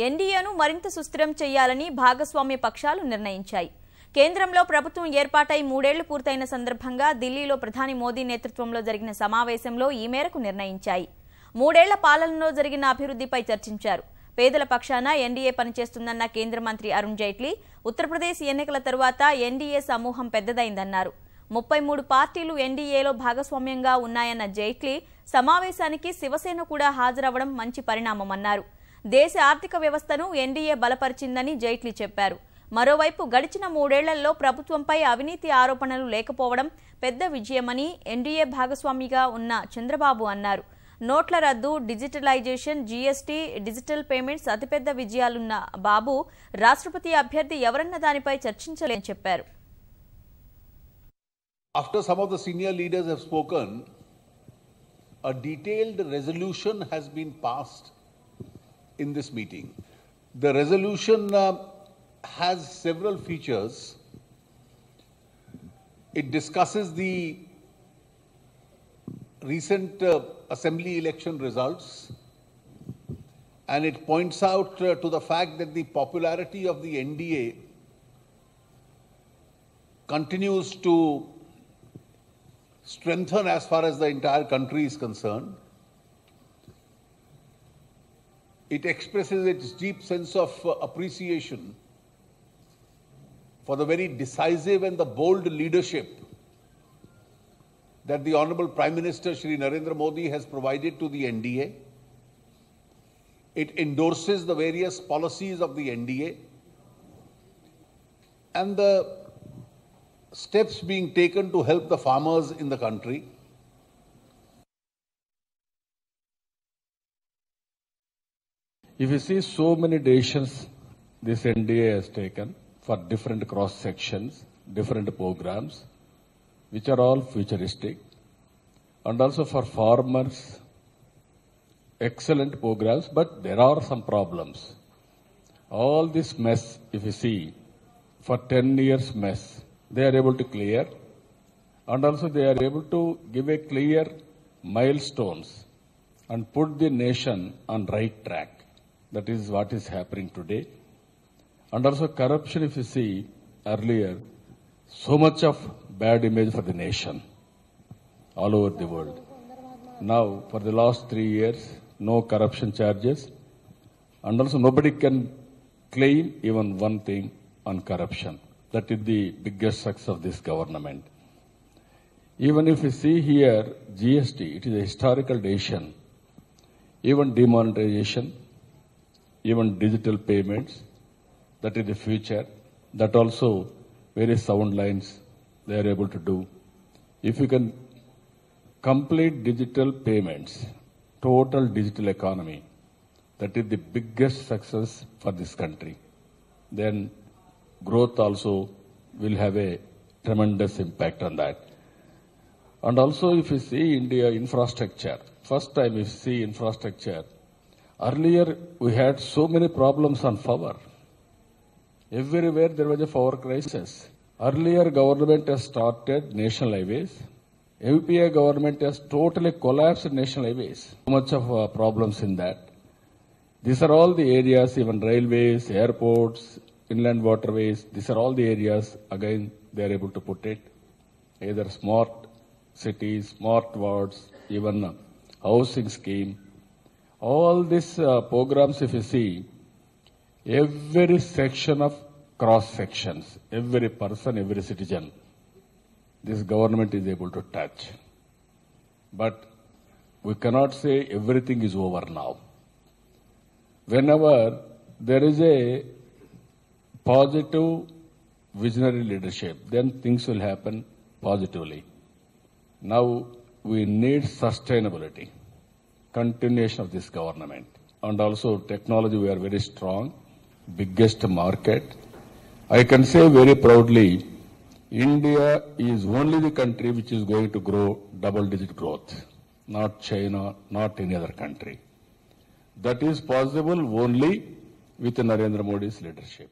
ఎన్డీఏను మరింత సుస్థిరం చేయాలని భాగస్వామ్య పక్షాలు నిర్ణయించాయి. కేంద్రంలో ప్రభుత్వం ఏర్పాటై 3 ఏళ్లు పూర్తయిన సందర్భంగా ఢిల్లీలో ప్రధాని మోదీ నేతృత్వంలో జరిగిన సమావేశంలో ఈ మేరకు నిర్ణయించాయి. 3 ఏళ్ల పాలనలో జరిగిన అభివృద్ధిపై చర్చించారు. పేదల పక్షాన ఎన్డీఏ పనిచేస్తుందన్న కేంద్ర మంత్రి అరుణ్ జైట్లీ ఉత్తరప్రదేశ్ ఎన్నికల తరువాత ఎన్డీఏ సమూహం పెద్దదైందన్నారు. 33 పార్టీలు ఎన్డీఏలో భాగస్వామ్యంగా ఉన్నాయన్న జైట్లీ సమావేశానికి శివసేన కూడా హాజరవడం మంచి పరిణామమన్నారు. దేశ ఆర్థిక వ్యవస్థను ఎన్డీఏ బలపరిచిందని జైట్లీ చెప్పారు. మరోవైపు గడిచిన 3 ఏళ్లలో ప్రభుత్వంపై అవినీతి ఆరోపణలు లేకపోవడం పెద్ద విజయమని ఎన్డీఏ భాగస్వామిగా ఉన్న చంద్రబాబు అన్నారు. నోట్ల రద్దు, డిజిటలైజేషన్, జీఎస్టీ, డిజిటల్ పేమెంట్స్ అతిపెద్ద విజయాలున్న బాబు రాష్ట్రపతి అభ్యర్థి ఎవరన్న దానిపై చర్చించలేని చెప్పారు. After some of the senior leaders have spoken, a detailed resolution has been passed in this meeting. The resolution has several features. It discusses the recent assembly election results, and it points out to the fact that the popularity of the NDA continues to strengthen as far as the entire country is concerned. It expresses its deep sense of appreciation for the very decisive and the bold leadership that the Honorable Prime Minister Shri Narendra Modi has provided to the NDA. It endorses the various policies of the NDA and the steps being taken to help the farmers in the country. If you see so many decisions this NDA has taken for different cross sections, different programs, which are all futuristic, and also for farmers, excellent programs, but there are some problems. All this mess, if you see, for 10 years mess, they are able to clear, and also they are able to give a clear milestones and put the nation on right track. That is what is happening today. And also corruption, if you see earlier, so much of bad image for the nation all over the world. Now, for the last 3 years, no corruption charges, and also nobody can claim even one thing on corruption. That is the biggest success of this government. Even if you see here GST, it is a historical decision. Even demonetization, even digital payments, that is the future. That also very sound lines they are able to do. If you can complete digital payments, total digital economy, that is the biggest success for this country. Then growth also will have a tremendous impact on that. And also if you see India infrastructure, first time if you see infrastructure, earlier we had so many problems on power. Everywhere there was a power crisis. Earlier government has started national highways. UPA government has totally collapsed national highways. So much of problems in that. These are all the areas, even railways, airports, inland waterways, these are all the areas, again, they are able to put it. Either smart cities, smart wards, even housing scheme. All these programs, if you see, every section of cross sections, every person, every citizen, this government is able to touch. But we cannot say everything is over now. Whenever there is a positive visionary leadership, then things will happen positively. Now we need sustainability, continuation of this government, and also technology. We are very strong, biggest market. I can say very proudly, India is only the country which is going to grow double-digit growth, not China, not any other country. That is possible only with Narendra Modi's leadership.